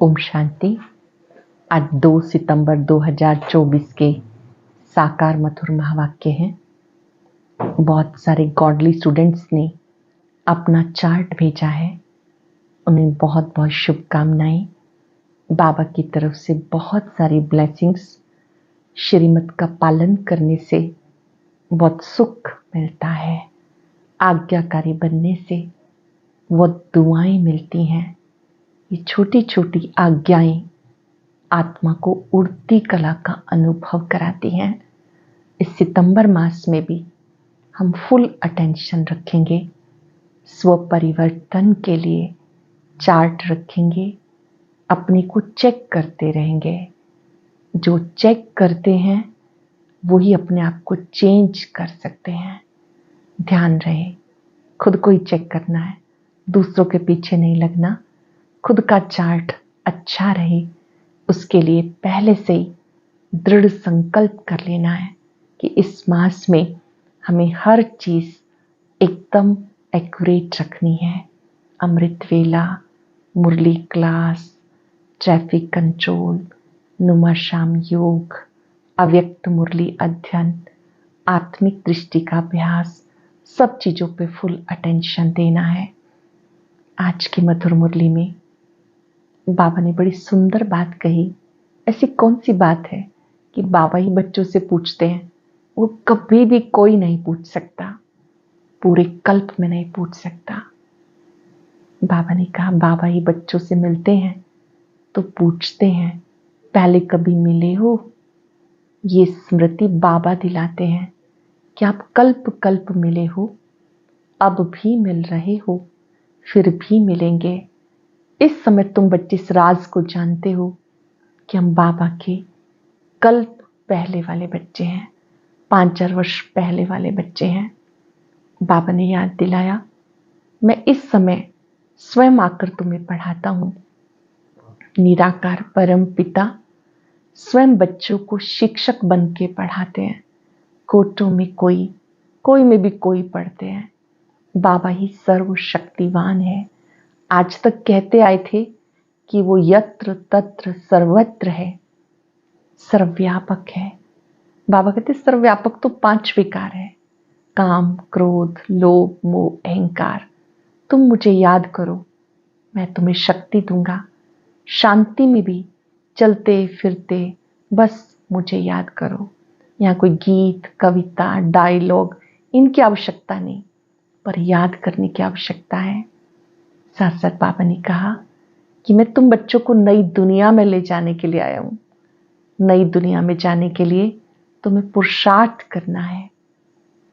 ओम शांति। आज 2 सितंबर 2024 के साकार मधुर महावाक्य हैं। बहुत सारे गॉडली स्टूडेंट्स ने अपना चार्ट भेजा है। उन्हें बहुत बहुत शुभकामनाएं। बाबा की तरफ से बहुत सारी ब्लेसिंग्स। श्रीमत का पालन करने से बहुत सुख मिलता है। आज्ञाकारी बनने से बहुत दुआएं मिलती हैं। ये छोटी छोटी आज्ञाएं आत्मा को उड़ती कला का अनुभव कराती हैं। इस सितंबर मास में भी हम फुल अटेंशन रखेंगे। स्व परिवर्तन के लिए चार्ट रखेंगे। अपने को चेक करते रहेंगे। जो चेक करते हैं वही अपने आप को चेंज कर सकते हैं। ध्यान रहे, खुद को ही चेक करना है, दूसरों के पीछे नहीं लगना। खुद का चार्ट अच्छा रहे उसके लिए पहले से ही दृढ़ संकल्प कर लेना है कि इस मास में हमें हर चीज एकदम एक्यूरेट रखनी है। अमृत वेला, मुरली क्लास, ट्रैफिक कंट्रोल, नुमा शाम योग, अव्यक्त मुरली अध्ययन, आत्मिक दृष्टि का अभ्यास, सब चीजों पे फुल अटेंशन देना है। आज की मधुर मुरली में बाबा ने बड़ी सुंदर बात कही। ऐसी कौन सी बात है कि बाबा ही बच्चों से पूछते हैं? वो कभी भी कोई नहीं पूछ सकता, पूरे कल्प में नहीं पूछ सकता। बाबा ने कहा बाबा ही बच्चों से मिलते हैं तो पूछते हैं, पहले कभी मिले हो? ये स्मृति बाबा दिलाते हैं कि आप कल्प कल्प मिले हो, अब भी मिल रहे हो, फिर भी मिलेंगे। इस समय तुम बच्चे इस राज को जानते हो कि हम बाबा के कल्प पहले वाले बच्चे हैं, 5,000 वर्ष पहले वाले बच्चे हैं। बाबा ने याद दिलाया, मैं इस समय स्वयं आकर तुम्हें पढ़ाता हूं। निराकार परम पिता स्वयं बच्चों को शिक्षक बन के पढ़ाते हैं। कोटों में कोई में भी कोई पढ़ते हैं। बाबा ही सर्वशक्तिवान है। आज तक कहते आए थे कि वो यत्र तत्र सर्वत्र है, सर्वव्यापक है। बाबा कहते सर्वव्यापक तो 5 विकार है, काम, क्रोध, लोभ, मोह, अहंकार। तुम मुझे याद करो, मैं तुम्हें शक्ति दूंगा। शांति में भी चलते फिरते बस मुझे याद करो। यहाँ कोई गीत, कविता, डायलॉग इनकी आवश्यकता नहीं, पर याद करने की आवश्यकता है। साथ साथ बाबा ने कहा कि मैं तुम बच्चों को नई दुनिया में ले जाने के लिए आया हूं। नई दुनिया में जाने के लिए तुम्हें पुरुषार्थ करना है,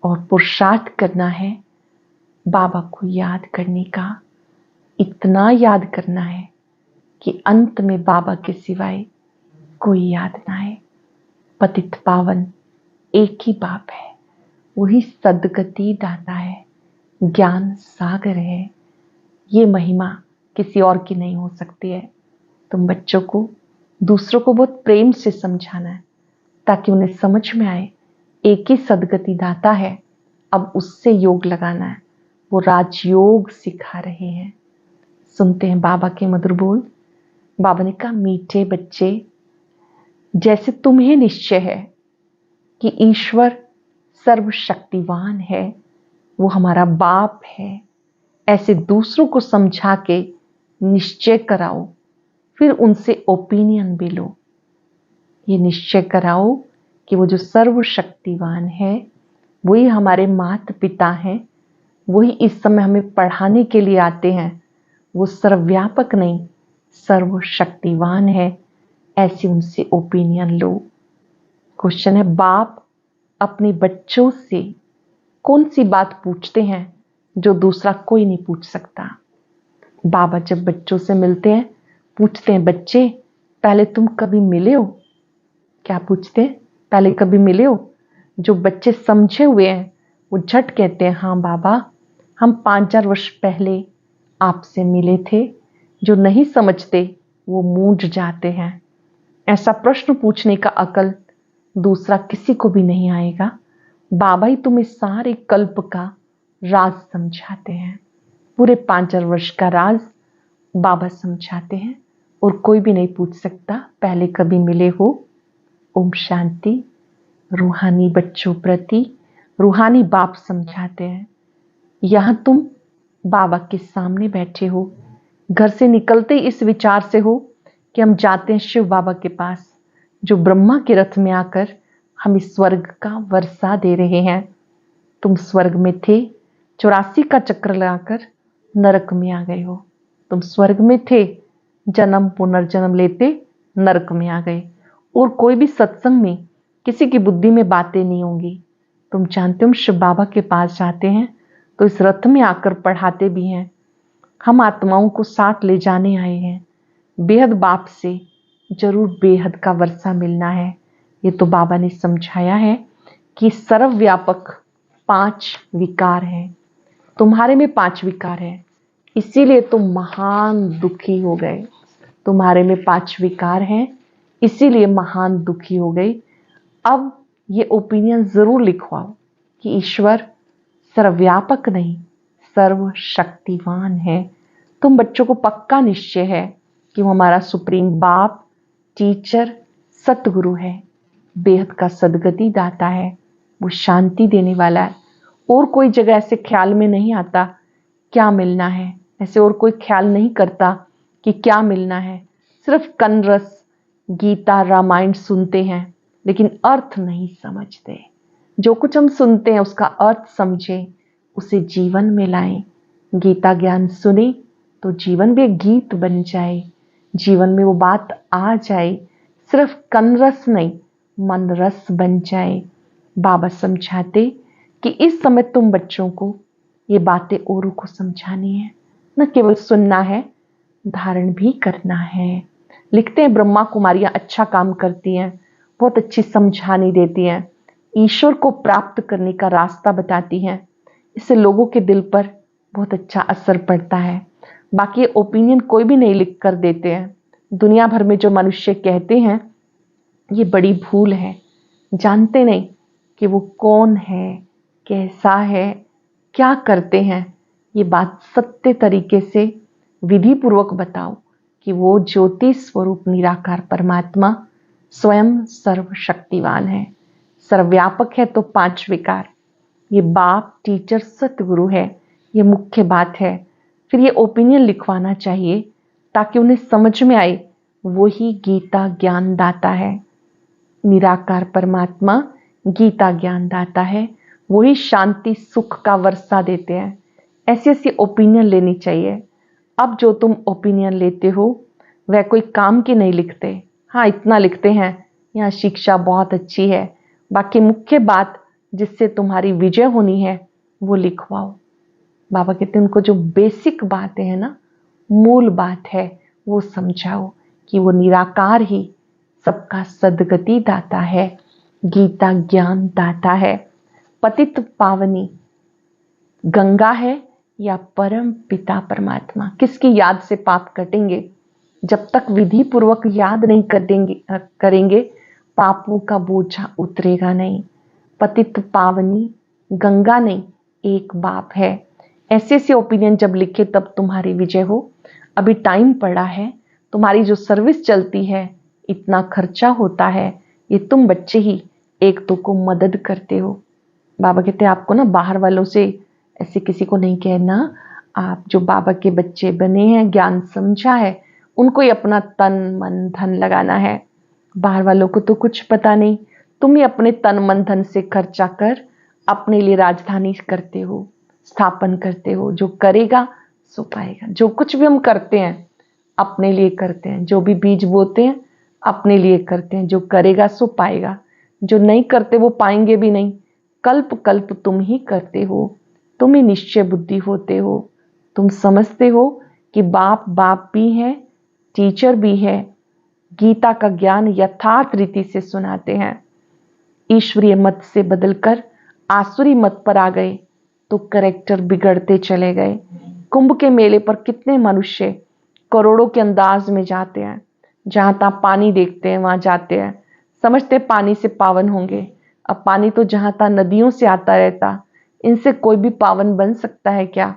और पुरुषार्थ करना है बाबा को याद करने का। इतना याद करना है कि अंत में बाबा के सिवाय कोई याद ना आए। पतित पावन एक ही बाप है, वही सद्गति दाता है, ज्ञान सागर है। ये महिमा किसी और की नहीं हो सकती है। तुम बच्चों को, दूसरों को बहुत प्रेम से समझाना है ताकि उन्हें समझ में आए एक ही सद्गति दाता है, अब उससे योग लगाना है। वो राजयोग सिखा रहे हैं। सुनते हैं बाबा के मधुर बोल। बाबा ने कहा, मीठे बच्चे, जैसे तुम्हें निश्चय है कि ईश्वर सर्वशक्तिवान है, वो हमारा बाप है, ऐसे दूसरों को समझा के निश्चय कराओ, फिर उनसे ओपिनियन भी लो। ये निश्चय कराओ कि वो जो सर्वशक्तिवान है वही हमारे माता पिता हैं, वही इस समय हमें पढ़ाने के लिए आते हैं। वो सर्वव्यापक नहीं, सर्वशक्तिवान है, ऐसे उनसे ओपिनियन लो। क्वेश्चन है, बाप अपने बच्चों से कौन सी बात पूछते हैं जो दूसरा कोई नहीं पूछ सकता? बाबा जब बच्चों से मिलते हैं पूछते हैं, बच्चे पहले तुम कभी मिले हो? क्या पूछते हैं? पहले कभी मिले हो? जो बच्चे समझे हुए हैं वो झट कहते हैं, हाँ बाबा, हम 5,000 वर्ष पहले आपसे मिले थे। जो नहीं समझते वो मूंझ जाते हैं। ऐसा प्रश्न पूछने का अकल दूसरा किसी को भी नहीं आएगा। बाबा ही तुम्हें सारे कल्प का राज समझाते हैं। पूरे 5,000 वर्ष का राज बाबा समझाते हैं। और कोई भी नहीं पूछ सकता पहले कभी मिले हो। ओम शांति। रूहानी बच्चों प्रति रूहानी बाप समझाते हैं, यहां तुम बाबा के सामने बैठे हो, घर से निकलते ही इस विचार से हो कि हम जाते हैं शिव बाबा के पास, जो ब्रह्मा के रथ में आकर हमें स्वर्ग का वर्षा दे रहे हैं। तुम स्वर्ग में थे, 84 का चक्र लगाकर नरक में आ गए हो। तुम स्वर्ग में थे, जन्म पुनर्जन्म लेते नरक में आ गए। और कोई भी सत्संग में किसी की बुद्धि में बातें नहीं होंगी। तुम जानते हो शिव बाबा के पास जाते हैं तो इस रथ में आकर पढ़ाते भी हैं। हम आत्माओं को साथ ले जाने आए हैं। बेहद बाप से जरूर बेहद का वर्षा मिलना है। ये तो बाबा ने समझाया है कि सर्वव्यापक 5 विकार हैं। तुम्हारे में 5 विकार हैं, इसीलिए तुम महान दुखी हो गए। तुम्हारे में 5 विकार हैं, इसीलिए महान दुखी हो गई। अब ये ओपिनियन जरूर लिखवाओ कि ईश्वर सर्वव्यापक नहीं, सर्वशक्तिवान है। तुम बच्चों को पक्का निश्चय है कि वो हमारा सुप्रीम बाप, टीचर, सतगुरु है, बेहद का सदगति दाता है, वो शांति देने वाला है। और कोई जगह ऐसे ख्याल में नहीं आता क्या मिलना है, ऐसे और कोई ख्याल नहीं करता कि क्या मिलना है। सिर्फ कनरस गीता रामायण सुनते हैं लेकिन अर्थ नहीं समझते। जो कुछ हम सुनते हैं उसका अर्थ समझें, उसे जीवन में लाएं। गीता ज्ञान सुने तो जीवन भी एक गीत बन जाए, जीवन में वो बात आ जाए। सिर्फ कनरस नहीं, मन रस बन जाए। बाबा समझाते कि इस समय तुम बच्चों को ये बातें औरों को समझानी है, न केवल सुनना है, धारण भी करना है। लिखते हैं ब्रह्मा कुमारियां अच्छा काम करती हैं, बहुत अच्छी समझानी देती हैं, ईश्वर को प्राप्त करने का रास्ता बताती हैं। इससे लोगों के दिल पर बहुत अच्छा असर पड़ता है। बाकी ओपिनियन कोई भी नहीं लिख कर देते हैं। दुनिया भर में जो मनुष्य कहते हैं ये बड़ी भूल है। जानते नहीं कि वो कौन है, कैसा है, क्या करते हैं। ये बात सत्य तरीके से विधि पूर्वक बताओ कि वो ज्योति स्वरूप निराकार परमात्मा स्वयं सर्वशक्तिवान है, सर्वव्यापक है। तो 5 विकार, ये बाप, टीचर, सतगुरु है, ये मुख्य बात है। फिर ये ओपिनियन लिखवाना चाहिए ताकि उन्हें समझ में आए वही गीता ज्ञान दाता है। निराकार परमात्मा गीता ज्ञान दाता है, वही शांति सुख का वर्षा देते हैं। ऐसी ऐसी ओपिनियन लेनी चाहिए। अब जो तुम ओपिनियन लेते हो वह कोई काम की नहीं लिखते। हाँ, इतना लिखते हैं यहाँ शिक्षा बहुत अच्छी है, बाकी मुख्य बात जिससे तुम्हारी विजय होनी है वो लिखवाओ। बाबा कहते हैं उनको जो बेसिक बातें हैं ना, मूल बात है, वो समझाओ कि वो निराकार ही सबका सदगति दाता है, गीता ज्ञान दाता है। पतित पावनी गंगा है या परम पिता परमात्मा, किसकी याद से पाप कटेंगे? जब तक विधि पूर्वक याद नहीं करेंगे पापों का बोझा उतरेगा नहीं। पतित पावनी गंगा नहीं, एक बाप है। ऐसे ऐसे ओपिनियन जब लिखे तब तुम्हारी विजय हो। अभी टाइम पड़ा है, तुम्हारी जो सर्विस चलती है, इतना खर्चा होता है, ये तुम बच्चे ही एक दो को मदद करते हो। बाबा कहते हैं आपको ना बाहर वालों से ऐसे किसी को नहीं कहना। आप जो बाबा के बच्चे बने हैं, ज्ञान समझा है, उनको ही अपना तन मन धन लगाना है। बाहर वालों को तो कुछ पता नहीं। तुम ही अपने तन मन धन से खर्चा कर अपने लिए राजधानी करते हो, स्थापन करते हो। जो करेगा सो पाएगा। जो कुछ भी हम करते हैं अपने लिए करते हैं। जो भी बीज बोते हैं अपने लिए करते हैं। जो करेगा सो पाएगा, जो नहीं करते वो पाएंगे भी नहीं। कल्प कल्प तुम ही करते हो, तुम ही निश्चय बुद्धि होते हो। तुम समझते हो कि बाप बाप भी है, टीचर भी है। गीता का ज्ञान यथार्थ रीति से सुनाते हैं। ईश्वरीय मत से बदलकर आसुरी मत पर आ गए तो कैरेक्टर बिगड़ते चले गए। कुंभ के मेले पर कितने मनुष्य करोड़ों के अंदाज में जाते हैं, जहां तहां पानी देखते हैं वहां जाते हैं, समझते पानी से पावन होंगे। अब पानी तो जहां तहां नदियों से आता रहता, इनसे कोई भी पावन बन सकता है क्या?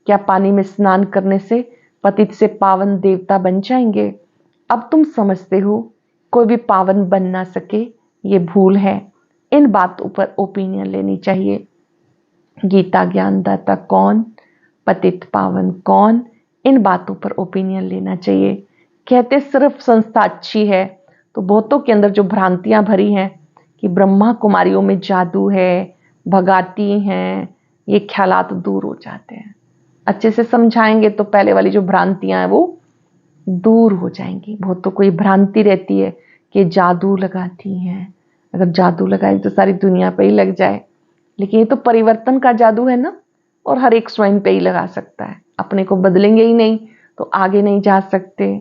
क्या पानी में स्नान करने से पतित से पावन देवता बन जाएंगे? अब तुम समझते हो कोई भी पावन बन ना सके, ये भूल है। इन बातों पर ओपिनियन लेनी चाहिए। गीता ज्ञानदाता कौन, पतित पावन कौन, इन बातों पर ओपिनियन लेना चाहिए। कहते सिर्फ संस्था अच्छी है, तो बहुतों के अंदर जो भ्रांतियां भरी हैं कि ब्रह्मा कुमारियों में जादू है, भगाती हैं, ये ख्यालात दूर हो जाते हैं। अच्छे से समझाएंगे तो पहले वाली जो भ्रांतियां हैं वो दूर हो जाएंगी। बहुतों को ये भ्रांति रहती है कि जादू लगाती हैं, अगर जादू लगाए तो सारी दुनिया पे ही लग जाए। लेकिन ये तो परिवर्तन का जादू है ना, और हर एक स्वयं पे ही लगा सकता है। अपने को बदलेंगे ही नहीं तो आगे नहीं जा सकते।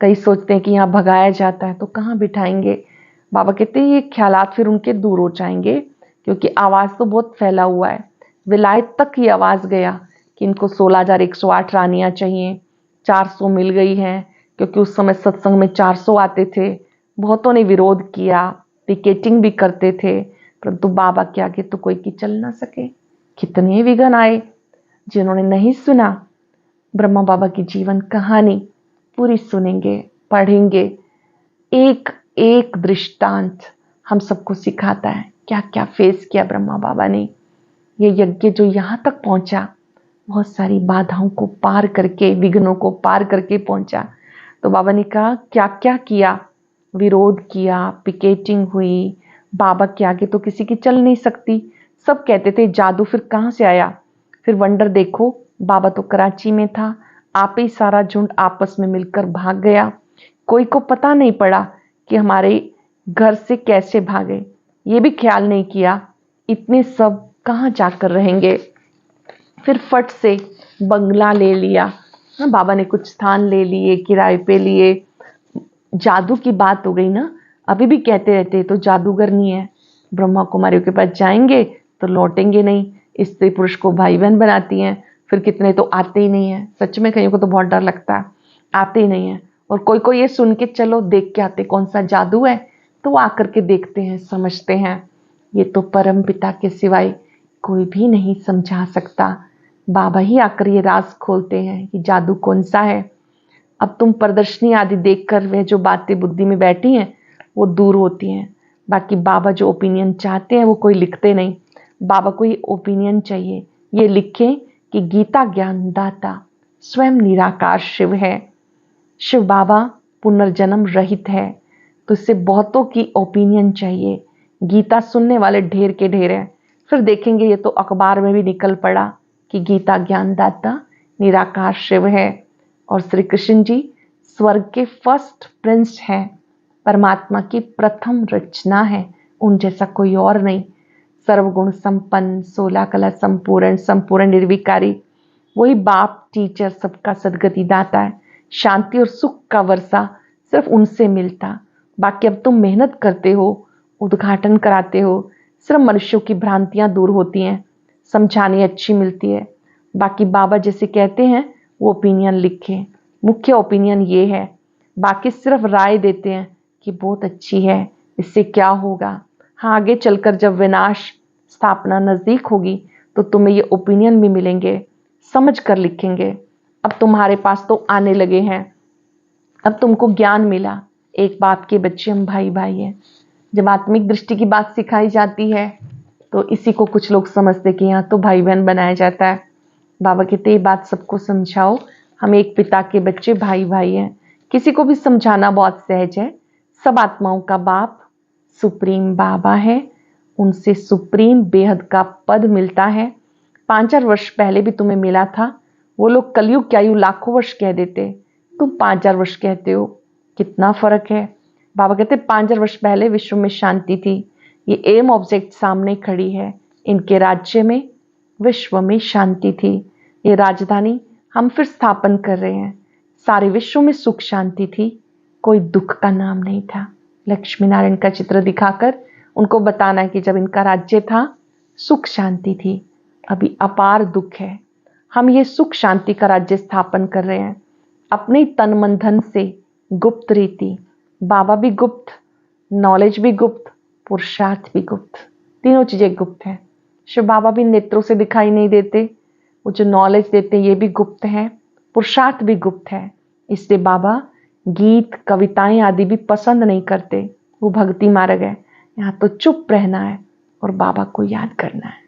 कई सोचते हैं कि यहाँ भगाया जाता है, तो कहाँ बिठाएंगे। बाबा कहते हैं ये ख्यालात फिर उनके दूर हो जाएंगे, क्योंकि आवाज तो बहुत फैला हुआ है। विलायत तक ये आवाज गया कि इनको 16,108 रानियां चाहिए, 400 मिल गई हैं, क्योंकि उस समय सत्संग में 400 आते थे। बहुतों ने विरोध किया, पिकेटिंग भी करते थे, परंतु बाबा के आगे तो कोई की चल ना सके। कितने विघ्न आए। जिन्होंने नहीं सुना ब्रह्मा बाबा की जीवन कहानी पूरी सुनेंगे, पढ़ेंगे। एक एक दृष्टांत हम सबको सिखाता है क्या क्या फेस किया ब्रह्मा बाबा ने। ये यज्ञ जो यहाँ तक पहुंचा, बहुत सारी बाधाओं को पार करके, विघ्नों को पार करके पहुंचा। तो बाबा ने कहा क्या क्या किया, विरोध किया, पिकेटिंग हुई। बाबा के आगे तो किसी की चल नहीं सकती। सब कहते थे जादू फिर कहाँ से आया। फिर वंडर देखो, बाबा तो कराची में था, आप ही सारा झुंड आपस में मिलकर भाग गया। कोई को पता नहीं पड़ा कि हमारे घर से कैसे भागे। ये भी ख्याल नहीं किया इतने सब कहाँ जाकर रहेंगे। फिर फट से बंगला ले लिया। बाबा ने कुछ स्थान ले लिए, किराए पे लिए। जादू की बात हो गई ना, अभी भी कहते रहते तो जादूगर नहीं है। ब्रह्मा कुमारियों के पास जाएंगे तो लौटेंगे नहीं। स्त्री पुरुष को भाई बहन बनाती हैं, फिर कितने तो आते ही नहीं है। सच में कईयों को तो बहुत डर लगता है, आते ही नहीं है। और कोई कोई ये सुन के चलो देख के आते कौन सा जादू है, तो वो आकर के देखते हैं, समझते हैं। ये तो परम पिता के सिवाय कोई भी नहीं समझा सकता। बाबा ही आकर ये राज खोलते हैं कि जादू कौन सा है। अब तुम प्रदर्शनी आदि देखकर वह जो बातें बुद्धि में बैठी हैं वो दूर होती हैं। बाकी बाबा जो ओपिनियन चाहते हैं वो कोई लिखते नहीं। बाबा को ये ओपिनियन चाहिए, ये लिखें कि गीता ज्ञानदाता स्वयं निराकार शिव है। शिव बाबा पुनर्जन्म रहित है, तो इससे बहुतों की ओपिनियन चाहिए। गीता सुनने वाले ढेर के ढेर हैं। फिर देखेंगे ये तो अखबार में भी निकल पड़ा कि गीता ज्ञानदाता निराकार शिव है। और श्री कृष्ण जी स्वर्ग के फर्स्ट प्रिंस हैं, परमात्मा की प्रथम रचना है, उन जैसा कोई और नहीं। सर्वगुण संपन्न, 16 कला संपूर्ण, संपूर्ण निर्विकारी, वही बाप टीचर सबका सदगति दाता है। शांति और सुख का वर्षा सिर्फ उनसे मिलता। बाकी अब तुम मेहनत करते हो, उद्घाटन कराते हो, सिर्फ मनुष्यों की भ्रांतियां दूर होती हैं, समझाने अच्छी मिलती है। बाकी बाबा जैसे कहते हैं वो ओपिनियन लिखे। मुख्य ओपिनियन ये है, बाकी सिर्फ राय देते हैं कि बहुत अच्छी है, इससे क्या होगा। हाँ, आगे चलकर जब विनाश स्थापना नजदीक होगी तो तुम्हें ये ओपिनियन भी मिलेंगे, समझ कर लिखेंगे। अब तुम्हारे पास तो आने लगे हैं, अब तुमको ज्ञान मिला। एक बाप के बच्चे हम भाई भाई हैं। जब आत्मिक दृष्टि की बात सिखाई जाती है तो इसी को कुछ लोग समझते कि यहाँ तो भाई बहन बनाया जाता है। बाबा कहते ये बात सबको समझाओ, हम एक पिता के बच्चे भाई भाई हैं। किसी को भी समझाना बहुत सहज है। सब आत्माओं का बाप सुप्रीम बाबा है, उनसे सुप्रीम बेहद का पद मिलता है। 5,000 वर्ष पहले भी तुम्हें मिला था। वो लोग कलयुग की आयु लाखों वर्ष कह देते, तुम 5,000 वर्ष कहते हो, कितना फर्क है। बाबा कहते 5,000 वर्ष पहले विश्व में शांति थी। ये एम ऑब्जेक्ट सामने खड़ी है, इनके राज्य में विश्व में शांति थी। ये राजधानी हम फिर स्थापन कर रहे हैं। सारे विश्व में सुख शांति थी, कोई दुख का नाम नहीं था। लक्ष्मी नारायण का चित्र दिखाकर उनको बताना कि जब इनका राज्य था सुख शांति थी, अभी अपार दुख है। हम ये सुख शांति का राज्य स्थापन कर रहे हैं अपने तन मन धन से, गुप्त रीति। बाबा भी गुप्त, नॉलेज भी गुप्त, पुरुषार्थ भी गुप्त, तीनों चीजें गुप्त हैं। शिव बाबा भी नेत्रों से दिखाई नहीं देते, वो जो नॉलेज देते हैं ये भी गुप्त है, पुरुषार्थ भी गुप्त है। इसलिए बाबा गीत कविताएं आदि भी पसंद नहीं करते, वो भक्ति मार्ग है। यहाँ तो चुप रहना है और बाबा को याद करना है।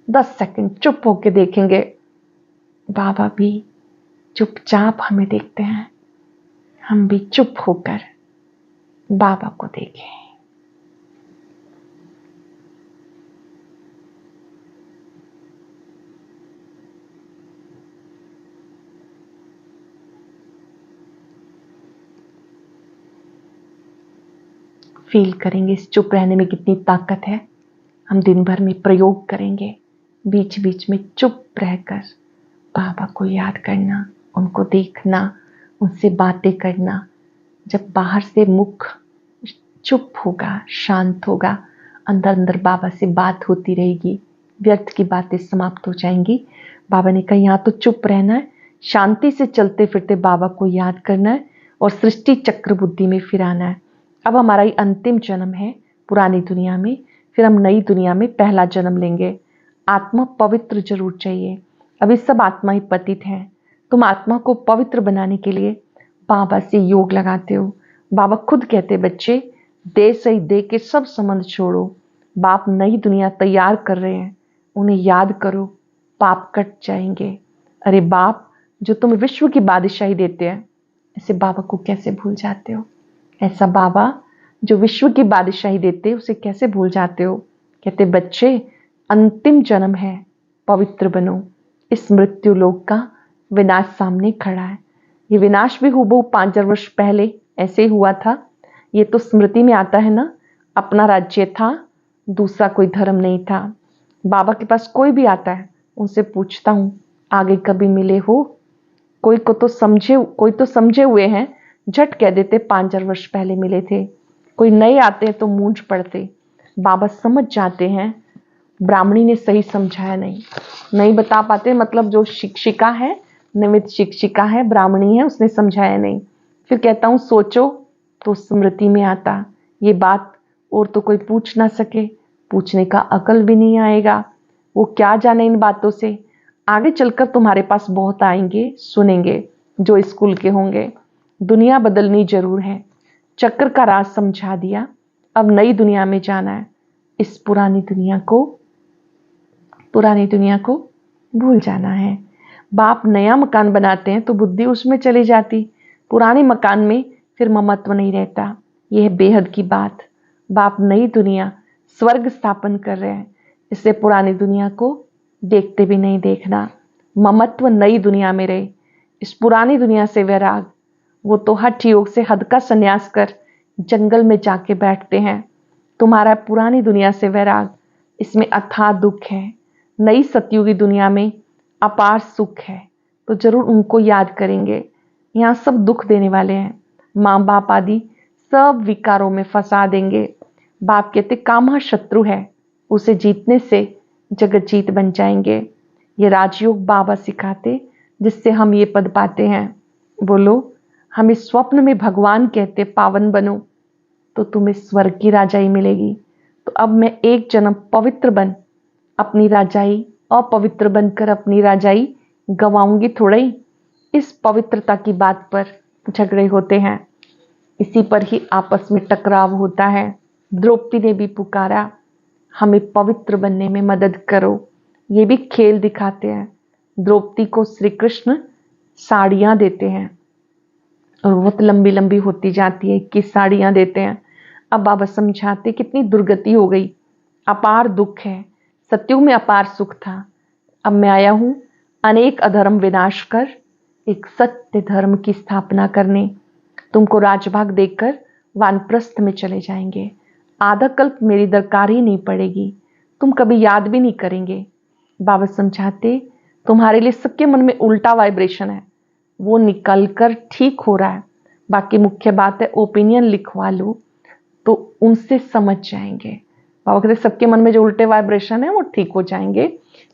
10 सेकंड चुप होके देखेंगे, बाबा भी चुपचाप हमें देखते हैं, हम भी चुप होकर बाबा को देखें। फील करेंगे इस चुप रहने में कितनी ताकत है। हम दिन भर में प्रयोग करेंगे, बीच बीच में चुप रहकर बाबा को याद करना, उनको देखना, उनसे बातें करना। जब बाहर से मुख चुप होगा, शांत होगा, अंदर अंदर बाबा से बात होती रहेगी, व्यर्थ की बातें समाप्त हो जाएंगी। बाबा ने कहा यहाँ तो चुप रहना है, शांति से चलते फिरते बाबा को याद करना है और सृष्टि चक्र बुद्धि में फिर आना है। अब हमारा ये अंतिम जन्म है पुरानी दुनिया में, फिर हम नई दुनिया में पहला जन्म लेंगे। आत्मा पवित्र जरूर चाहिए। अभी सब आत्मा ही पतित हैं। तुम आत्मा को पवित्र बनाने के लिए बाबा से योग लगाते हो। बाबा खुद कहते बच्चे, दे सही दे के सब संबंध छोड़ो। बाप नई दुनिया तैयार कर रहे हैं, उन्हें याद करो, पाप कट जाएंगे। अरे बाप, जो तुम विश्व की बादशाही देते हैं, ऐसे बाबा को कैसे भूल जाते हो? ऐसा बाबा जो विश्व की बादशाही देते, उसे कैसे भूल जाते हो? कहते बच्चे, अंतिम जन्म है, पवित्र बनो। इस मृत्यु लोक का विनाश सामने खड़ा है। ये विनाश भी हूबहू 5000 वर्ष पहले ऐसे ही हुआ था। ये तो स्मृति में आता है ना, अपना राज्य था, दूसरा कोई धर्म नहीं था। बाबा के पास कोई भी आता है, उनसे पूछता हूं आगे कभी मिले हो? कोई तो समझे हुए हैं, झट कह देते 5000 वर्ष पहले मिले थे। कोई नए आते हैं तो मूंझ पड़ते। बाबा समझ जाते हैं ब्राह्मणी ने सही समझाया नहीं बता पाते, मतलब जो शिक्षिका है, निमित्त शिक्षिका है, ब्राह्मणी है, उसने समझाया नहीं। फिर कहता हूं सोचो तो स्मृति में आता ये बात, और तो कोई पूछ ना सके, पूछने का अकल भी नहीं आएगा। वो क्या जाने इन बातों से। आगे चलकर तुम्हारे पास बहुत आएंगे, सुनेंगे, जो स्कूल के होंगे। दुनिया बदलनी जरूर है, चक्र का राज समझा दिया, अब नई दुनिया में जाना है। इस पुरानी दुनिया को भूल जाना है। बाप नया मकान बनाते हैं तो बुद्धि उसमें चली जाती, पुराने मकान में फिर ममत्व नहीं रहता। यह है बेहद की बात। बाप नई दुनिया स्वर्ग स्थापन कर रहे हैं, इससे पुरानी दुनिया को देखते भी नहीं देखना। ममत्व नई दुनिया में रहे, इस पुरानी दुनिया से वैराग। वो तो हठ योग से हद का संन्यास कर जंगल में जाके बैठते हैं। तुम्हारा पुरानी दुनिया से वैराग, इसमें अथाह दुख है। नई सतयुगी दुनिया में अपार सुख है, तो जरूर उनको याद करेंगे। यहाँ सब दुख देने वाले हैं, माँ बाप आदि सब विकारों में फंसा देंगे। बाप कहते कामा शत्रु है, उसे जीतने से जगत जीत बन जाएंगे। ये राजयोग बाबा सिखाते, जिससे हम ये पद पाते हैं। बोलो, हमें स्वप्न में भगवान कहते पावन बनो, तो तुम्हें स्वर्ग की राजाई मिलेगी। तो अब मैं एक जन्म पवित्र बन अपनी राजाई अपवित्र बनकर अपनी राजाई गवाऊंगी थोड़ा ही। इस पवित्रता की बात पर झगड़े होते हैं, इसी पर ही आपस में टकराव होता है। द्रौपदी ने भी पुकारा, हमें पवित्र बनने में मदद करो। ये भी खेल दिखाते हैं। द्रौपदी को श्री कृष्ण साड़ियां देते हैं और बहुत लंबी लंबी होती जाती है, 21 साड़ियां देते हैं। अब बाबा समझाते कितनी दुर्गति हो गई, अपार दुख है। सतयुग में अपार सुख था, अब मैं आया हूं अनेक अधर्म विनाश कर एक सत्य धर्म की स्थापना करने। तुमको राजभाग देकर वानप्रस्थ में चले जाएंगे। आधा कल्प मेरी दरकार ही नहीं पड़ेगी, तुम कभी याद भी नहीं करेंगे। बाबा समझाते तुम्हारे लिए सबके मन में उल्टा वाइब्रेशन है, वो निकल कर ठीक हो रहा है। बाकी मुख्य बात है ओपिनियन लिखवा लो तो उनसे समझ जाएंगे। बाबा कहते सबके मन में जो उल्टे वाइब्रेशन है वो ठीक हो जाएंगे।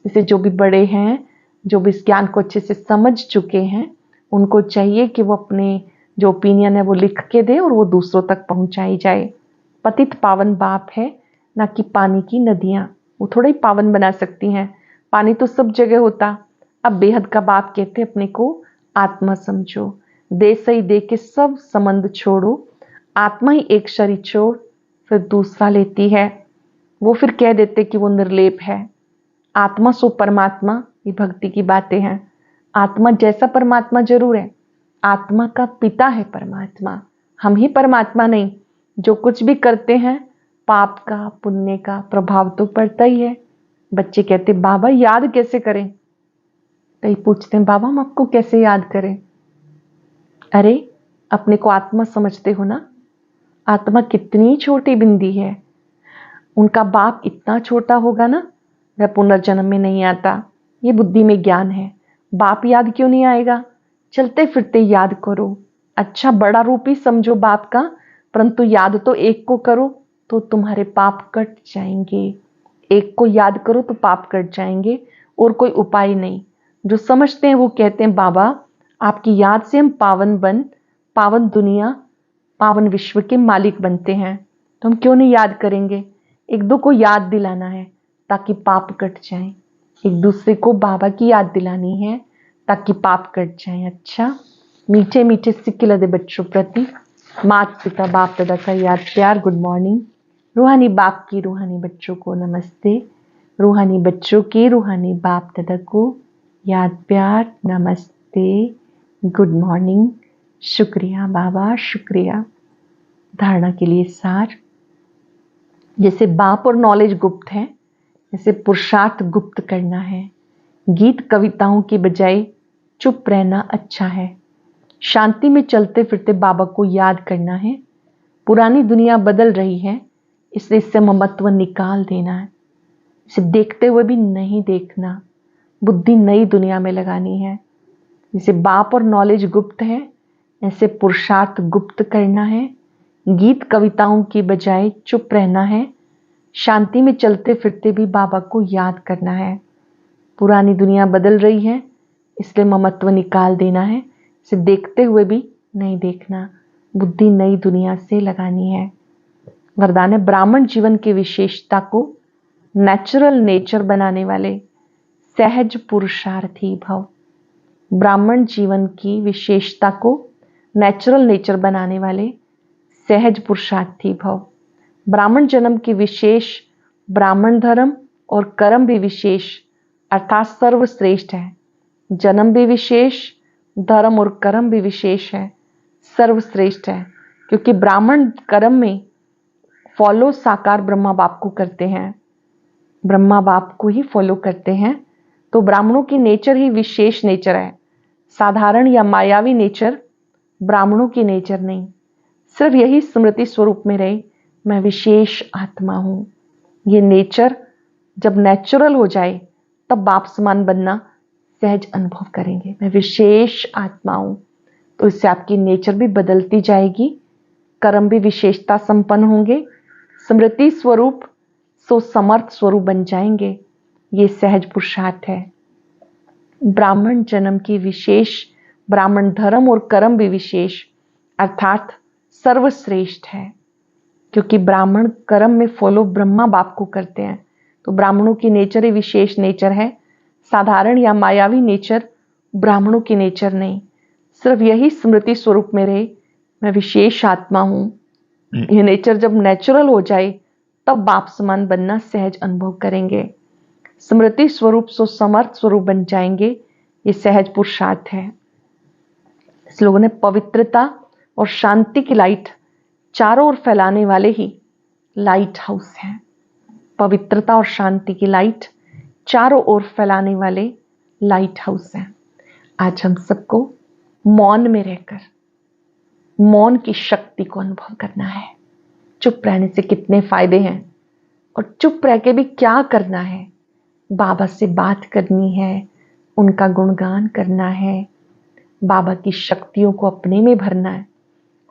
जैसे जो भी बड़े हैं, जो भी इस ज्ञान को अच्छे से समझ चुके हैं, उनको चाहिए कि वो अपने जो ओपिनियन है वो लिख के दे और वो दूसरों तक पहुंचाई जाए। पतित पावन बाप है, ना कि पानी की नदियां, वो थोड़ा ही पावन बना सकती हैं। पानी तो सब जगह होता। अब बेहद का बाप कहते अपने को आत्मा समझो, दे सही दे के सब संबंध छोड़ो, आत्मा ही एक शरीर छोड़ फिर दूसरा लेती है। वो फिर कह देते कि वो निर्लेप है। आत्मा सो परमात्मा, ये भक्ति की बातें हैं। आत्मा जैसा परमात्मा जरूर है, आत्मा का पिता है परमात्मा, हम ही परमात्मा नहीं। जो कुछ भी करते हैं पाप का पुण्य का प्रभाव तो पड़ता ही है। बच्चे कहते बाबा याद कैसे करें, कई पूछते हैं बाबा हम आपको कैसे याद करें। अरे अपने को आत्मा समझते हो ना, आत्मा कितनी छोटी बिंदी है। उनका बाप इतना छोटा होगा ना, वह पुनर्जन्म में नहीं आता। ये बुद्धि में ज्ञान है। बाप याद क्यों नहीं आएगा, चलते फिरते याद करो। अच्छा बड़ा रूप ही समझो बाप का, परंतु याद तो एक को करो तो तुम्हारे पाप कट जाएंगे। एक को याद करो तो पाप कट जाएंगे, और कोई उपाय नहीं। जो समझते हैं वो कहते हैं बाबा आपकी याद से हम पावन दुनिया पावन विश्व के मालिक बनते हैं, तो हम क्यों नहीं याद करेंगे। एक दो को याद दिलाना है ताकि पाप कट जाए। एक दूसरे को बाबा की याद दिलानी है ताकि पाप कट जाए। अच्छा मीठे मीठे सिक्के लदे बच्चों प्रति माता पिता बाप दादा का याद प्यार गुड मॉर्निंग। रूहानी बाप की रूहानी बच्चों को नमस्ते। रूहानी बच्चों के रूहानी बाप दादा को याद प्यार नमस्ते गुड मॉर्निंग। शुक्रिया बाबा शुक्रिया। धारणा के लिए सार, जैसे बाप और नॉलेज गुप्त है, जैसे पुरुषार्थ गुप्त करना है। गीत कविताओं की बजाय चुप रहना अच्छा है। शांति में चलते फिरते बाबा को याद करना है। पुरानी दुनिया बदल रही है, इसलिए इससे ममत्व निकाल देना है। इसे देखते हुए भी नहीं देखना, बुद्धि नई दुनिया में लगानी है। जैसे बाप और नॉलेज गुप्त है, ऐसे पुरुषार्थ गुप्त करना है। गीत कविताओं की बजाय चुप रहना है। शांति में चलते फिरते भी बाबा को याद करना है। पुरानी दुनिया बदल रही है, इसलिए ममत्व निकाल देना है। इसे देखते हुए भी नहीं देखना, बुद्धि नई दुनिया से लगानी है। वरदान है ब्राह्मण जीवन की विशेषता को नेचुरल नेचर बनाने वाले सहज पुरुषार्थी भव। ब्राह्मण जीवन की विशेषता को नेचुरल नेचर बनाने वाले सहज पुरुषार्थी भव। ब्राह्मण जन्म की विशेष ब्राह्मण धर्म और कर्म भी विशेष अर्थात सर्वश्रेष्ठ है। जन्म भी विशेष, धर्म और कर्म भी विशेष है, सर्वश्रेष्ठ है। क्योंकि ब्राह्मण कर्म में फॉलो साकार ब्रह्मा बाप को करते हैं, ब्रह्मा बाप को ही फॉलो करते हैं। तो ब्राह्मणों की नेचर ही विशेष नेचर है। साधारण या मायावी नेचर ब्राह्मणों की नेचर नहीं। सिर्फ यही स्मृति स्वरूप में रहे, मैं विशेष आत्मा हूं। ये नेचर जब नेचुरल हो जाए तब बाप समान बनना सहज अनुभव करेंगे। मैं विशेष आत्मा हूं, तो इससे आपकी नेचर भी बदलती जाएगी, कर्म भी विशेषता संपन्न होंगे, स्मृति स्वरूप सो समर्थ स्वरूप बन जाएंगे। ये सहज पुरुषार्थ है। ब्राह्मण जन्म की विशेष ब्राह्मण धर्म और कर्म भी विशेष अर्थात सर्वश्रेष्ठ है। क्योंकि ब्राह्मण कर्म में फॉलो ब्रह्मा बाप को करते हैं, तो ब्राह्मणों की नेचर ही विशेष नेचर है। साधारण या मायावी नेचर ब्राह्मणों की नेचर नहीं। सिर्फ यही स्मृति स्वरूप में रहे, मैं विशेष आत्मा हूं। ये नेचर जब नेचुरल हो जाए तब बाप समान बनना सहज अनुभव करेंगे। स्मृति स्वरूप सो समर्थ स्वरूप बन जाएंगे। ये सहज पुरुषार्थ है। इस लोगों ने पवित्रता और शांति की लाइट चारों ओर फैलाने वाले ही लाइट हाउस हैं। पवित्रता और शांति की लाइट चारों ओर फैलाने वाले लाइट हाउस हैं। आज हम सबको मौन में रहकर मौन की शक्ति को अनुभव करना है। चुप रहने से कितने फायदे हैं, और चुप रह के भी क्या करना है। बाबा से बात करनी है, उनका गुणगान करना है, बाबा की शक्तियों को अपने में भरना है,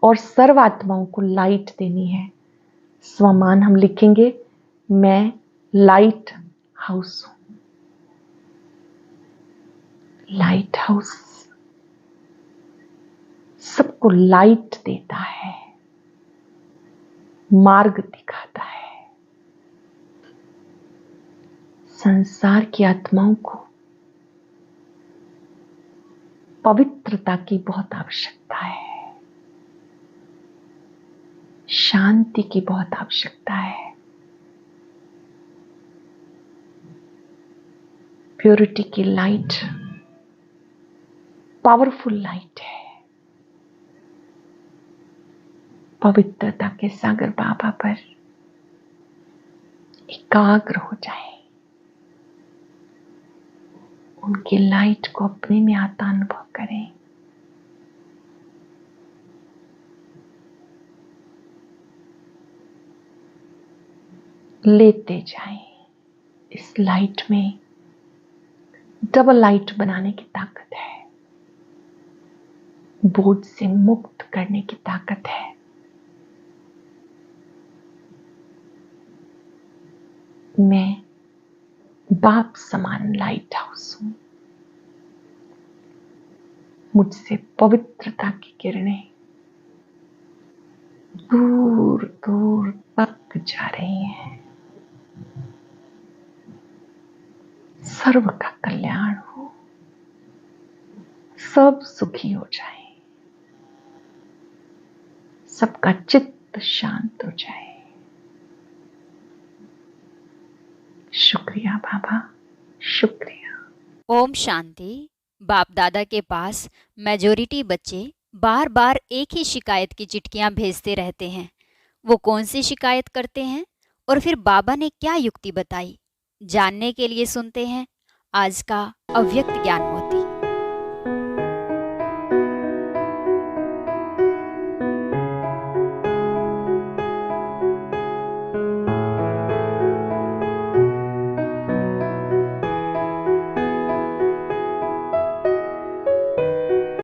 और सर्वात्माओं को लाइट देनी है। स्वमान हम लिखेंगे, मैं लाइट हाउस हूं। लाइट हाउस सबको लाइट देता है, मार्ग दिखाता है। संसार की आत्माओं को पवित्रता की बहुत आवश्यकता है, शांति की बहुत आवश्यकता है, प्योरिटी की लाइट पावरफुल लाइट है। पवित्रता के सागर बाबा पर एकाग्र हो जाए, उनकी लाइट को अपने में आता अनुभव करें। लेते जाएं, इस लाइट में डबल लाइट बनाने की ताकत है, बोझ से मुक्त करने की ताकत है। मैं बाप समान लाइट हाउस हूं, मुझसे पवित्रता की किरणें दूर दूर तक जा रही हैं। सर्व का कल्याण हो, सब सुखी हो जाए, सबका चित्त शांत हो जाए। शुक्रिया बाबा, शुक्रिया। ओम शांति। बाप दादा के पास मेजोरिटी बच्चे बार बार एक ही शिकायत की चिट्ठियां भेजते रहते हैं। वो कौन सी शिकायत करते हैं और फिर बाबा ने क्या युक्ति बताई, जानने के लिए सुनते हैं आज का अव्यक्त ज्ञान।